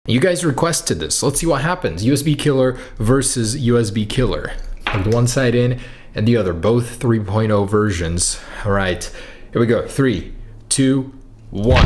You guys requested this. Let's see what happens. USB killer versus USB killer. With one side in and the other, both 3.0 versions. All right, here we go. 3, 2, 1.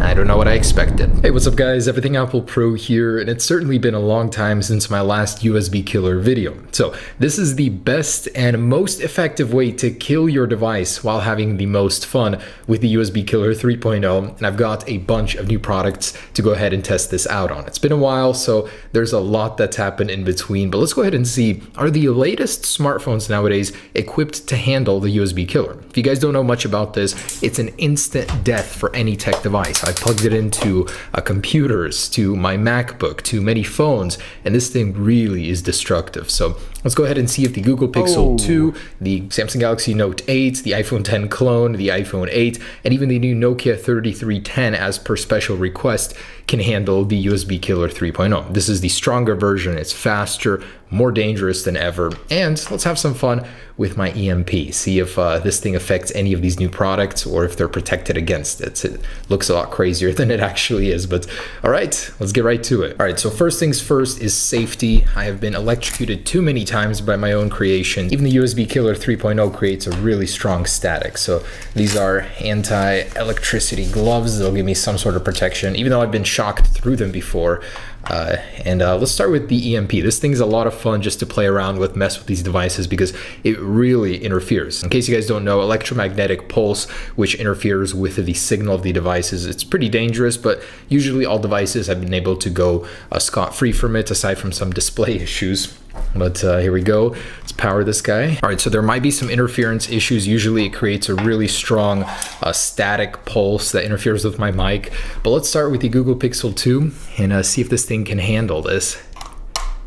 I don't know what I expected. Hey, what's up guys? Everything Apple Pro here, and it's certainly been a long time since my last USB killer video. So this is the best and most effective way to kill your device while having the most fun with the USB killer 3.0, and I've got a bunch of new products to go ahead and test this out on. It's been a while, so there's a lot that's happened in between, but let's go ahead and see, are the latest smartphones nowadays equipped to handle the USB killer? If you guys don't know much about this, it's an instant death for any tech device. I plugged it into computers, to my MacBook, to many phones, and this thing really is destructive. So let's go ahead and see if the Google Pixel 2, the Samsung Galaxy Note 8, the iPhone 10 clone, the iPhone 8, and even the new Nokia 3310 as per special request can handle the USB killer 3.0. This is the stronger version. It's faster, more dangerous than ever, and let's have some fun with my EMP. See if this thing affects any of these new products or if they're protected against it. It looks a lot crazier than it actually is, but all right, let's get right to it. All right, so first things first is safety. I have been electrocuted too many times by my own creation. Even the USB killer 3.0 creates a really strong static. So these are anti-electricity gloves. They'll give me some sort of protection, even though I've been shocked through them before. Let's start with the EMP. This thing's a lot of fun just to play around with, mess with these devices because it really interferes. In case you guys don't know, electromagnetic pulse, which interferes with the signal of the devices, it's pretty dangerous, but usually all devices have been able to go scot-free from it, aside from some display issues. But here we go. Let's power this guy. All right, so there might be some interference issues. Usually it creates a really strong static pulse that interferes with my mic. But let's start with the Google Pixel 2 and see if this thing can handle this.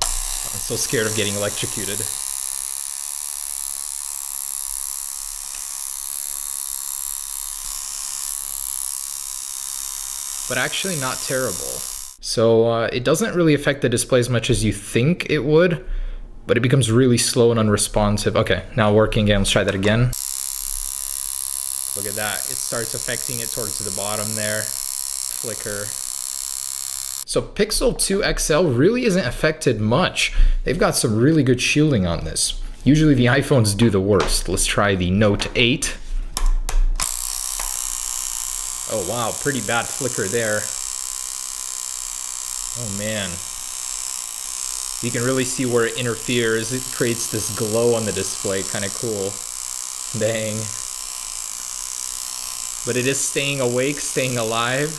I'm so scared of getting electrocuted. But actually not terrible. So it doesn't really affect the display as much as you think it would, but it becomes really slow and unresponsive. Okay, now working again. Let's try that again. Look at that. It starts affecting it towards the bottom there. Flicker. So Pixel 2 XL really isn't affected much. They've got some really good shielding on this. Usually the iPhones do the worst. Let's try the Note 8. Oh wow, pretty bad flicker there. Oh man. You can really see where it interferes. It creates this glow on the display, kind of cool. Dang. But it is staying awake, staying alive.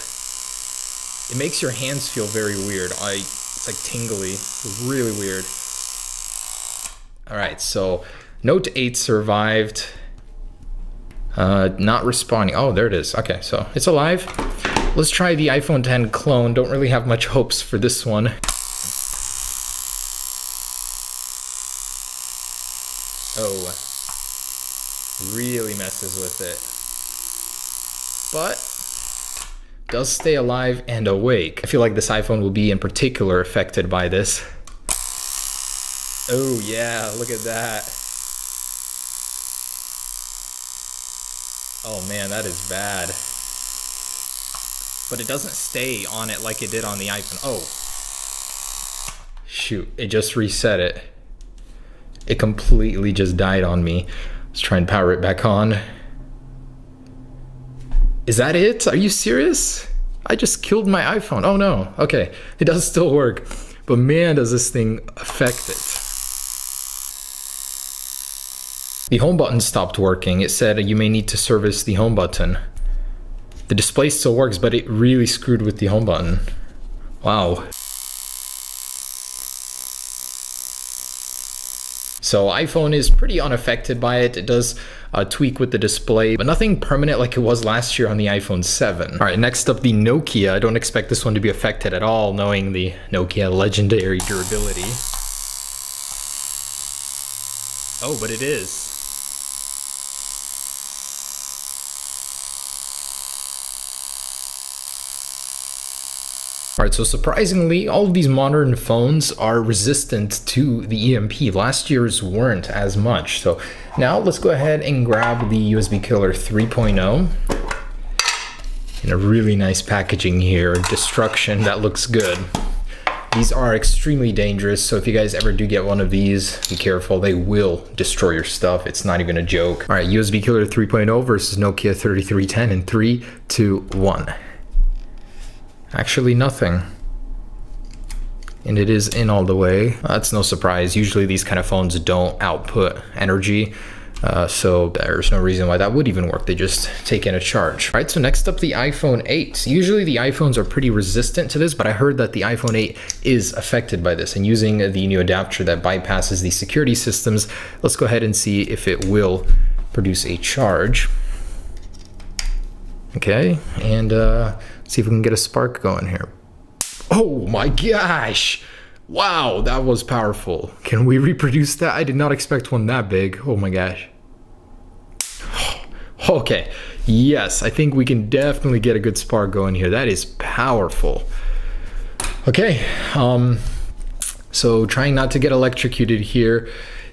It makes your hands feel very weird. It's like tingly, really weird. All right, so Note 8 survived. Not responding. Oh, there it is. Okay, so it's alive. Let's try the iPhone 10 clone. Don't really have much hopes for this one. Oh, really messes with it. But does stay alive and awake. I feel like this iPhone will be in particular affected by this. Oh yeah, look at that. Oh man, that is bad. But it doesn't stay on it like it did on the iPhone. Oh, shoot, it just reset it. It completely just died on me. Let's try and power it back on. Is that it? Are you serious? I just killed my iPhone. Oh no, okay, it does still work. But man, does this thing affect it. The home button stopped working. It said you may need to service the home button. The display still works, but it really screwed with the home button. Wow. So iPhone is pretty unaffected by it. It does tweak with the display, but nothing permanent like it was last year on the iPhone 7. All right, next up, the Nokia. I don't expect this one to be affected at all, knowing the Nokia legendary durability. Oh, but it is. All right, so surprisingly, all of these modern phones are resistant to the EMP. Last year's weren't as much. So now let's go ahead and grab the USB killer 3.0. in a really nice packaging here. Destruction, that looks good. These are extremely dangerous, so if you guys ever do get one of these, be careful. They will destroy your stuff. It's not even a joke. All right, USB Killer 3.0 versus Nokia 3310 in 3, 2, 1. Actually, nothing. And it is in all the way. That's no surprise. Usually these kind of phones don't output energy. So there's no reason why that would even work. They just take in a charge. All right, so next up, the iPhone 8. Usually the iPhones are pretty resistant to this, but I heard that the iPhone 8 is affected by this. And using the new adapter that bypasses the security systems, let's go ahead and see if it will produce a charge. Okay, and see if we can get a spark going here. Oh my gosh! Wow, that was powerful. Can we reproduce that? I did not expect one that big. Oh my gosh. Okay, yes, I think we can definitely get a good spark going here. That is powerful. Okay, so trying not to get electrocuted here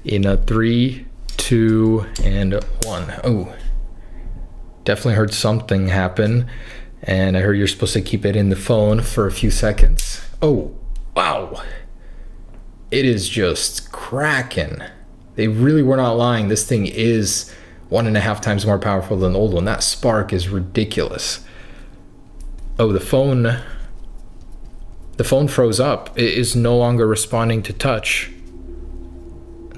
in a 3, 2, and 1. Oh, definitely heard something happen. And I heard you're supposed to keep it in the phone for a few seconds. Oh, wow. It is just cracking. They really were not lying. This thing is 1.5 times more powerful than the old one. That spark is ridiculous. Oh, the phone froze up. It is no longer responding to touch.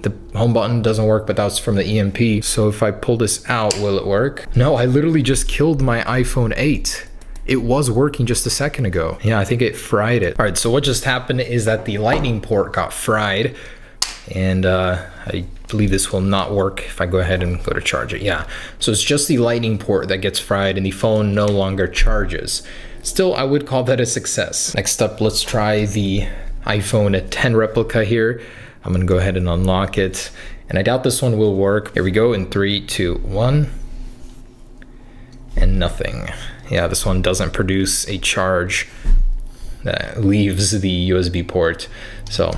The home button doesn't work, but that's from the EMP. So if I pull this out, will it work? No, I literally just killed my iPhone 8. It was working just a second ago. Yeah, I think it fried it. All right, so what just happened is that the lightning port got fried, and I believe this will not work if I go ahead and go to charge it. Yeah, so it's just the lightning port that gets fried and the phone no longer charges. Still, I would call that a success. Next up, let's try the iPhone 10 replica here. I'm gonna go ahead and unlock it, and I doubt this one will work. Here we go in 3, 2, 1, and nothing. Yeah, this one doesn't produce a charge that leaves the USB port. So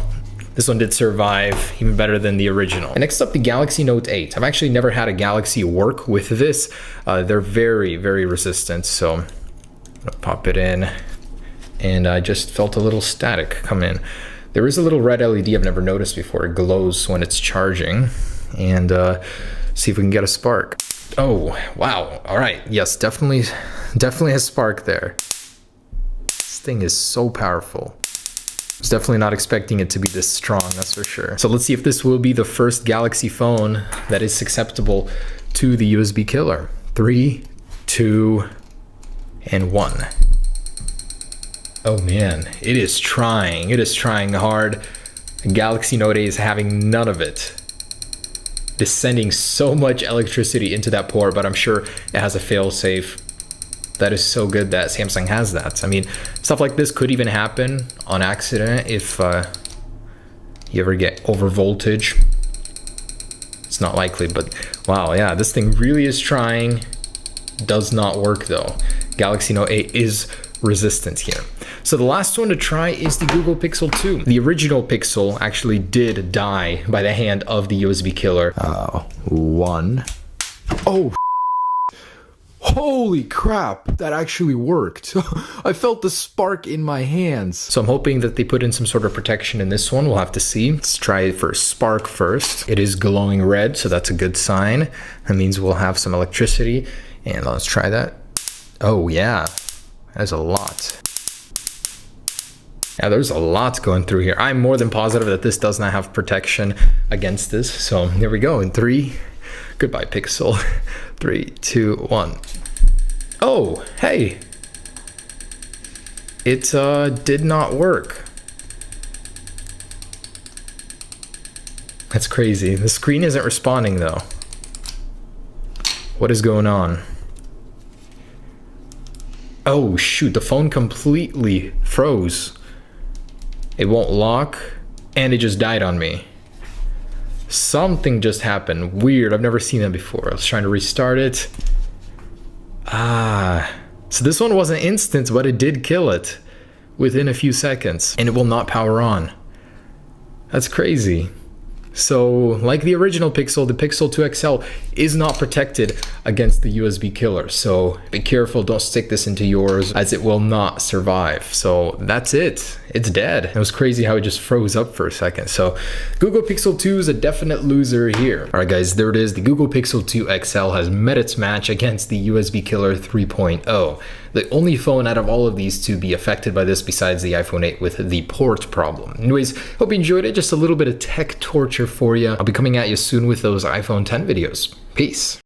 this one did survive, even better than the original. And next up, the Galaxy Note 8. I've actually never had a Galaxy work with this. They're very, very resistant. So I'm gonna pop it in, and I just felt a little static come in. There is a little red LED I've never noticed before. It glows when it's charging. And see if we can get a spark. Oh, wow. All right. Yes, definitely a spark there. This thing is so powerful. I was definitely not expecting it to be this strong, that's for sure. So let's see if this will be the first Galaxy phone that is susceptible to the USB killer. 3, 2, and 1. Oh man, it is trying. It is trying hard. The Galaxy Note 8 is having none of it. It's sending so much electricity into that port, but I'm sure it has a fail-safe. That is so good that Samsung has that. I mean, stuff like this could even happen on accident if you ever get over voltage. It's not likely, but wow, yeah, this thing really is trying. Does not work though. Galaxy Note 8 is resistant here. So the last one to try is the Google Pixel 2. The original Pixel actually did die by the hand of the USB killer. 1. Oh, holy crap, that actually worked. I felt the spark in my hands. So I'm hoping that they put in some sort of protection in this one. We'll have to see. Let's try it for spark first. It is glowing red, so that's a good sign. That means we'll have some electricity. And let's try that. Oh yeah, that's a lot. Yeah, there's a lot going through here. I'm more than positive that this does not have protection against this. So here we go in 3. Goodbye, Pixel. 3, 2, 1. Oh, hey. It did not work. That's crazy. The screen isn't responding though. What is going on? Oh shoot, the phone completely froze. It won't lock, and it just died on me. Something just happened. Weird, I've never seen that before. I was trying to restart it. So this one wasn't instant, but it did kill it within a few seconds, and it will not power on. That's crazy. So, like the original Pixel, the Pixel 2 XL is not protected against the USB killer. So be careful, don't stick this into yours as it will not survive. So that's it. It's dead. It was crazy how it just froze up for a second. So Google Pixel 2 is a definite loser here. All right, guys, there it is. The Google Pixel 2 XL has met its match against the USB killer 3.0. The only phone out of all of these to be affected by this besides the iPhone 8 with the port problem. Anyways, hope you enjoyed it. Just a little bit of tech torture for you. I'll be coming at you soon with those iPhone 10 videos. Peace.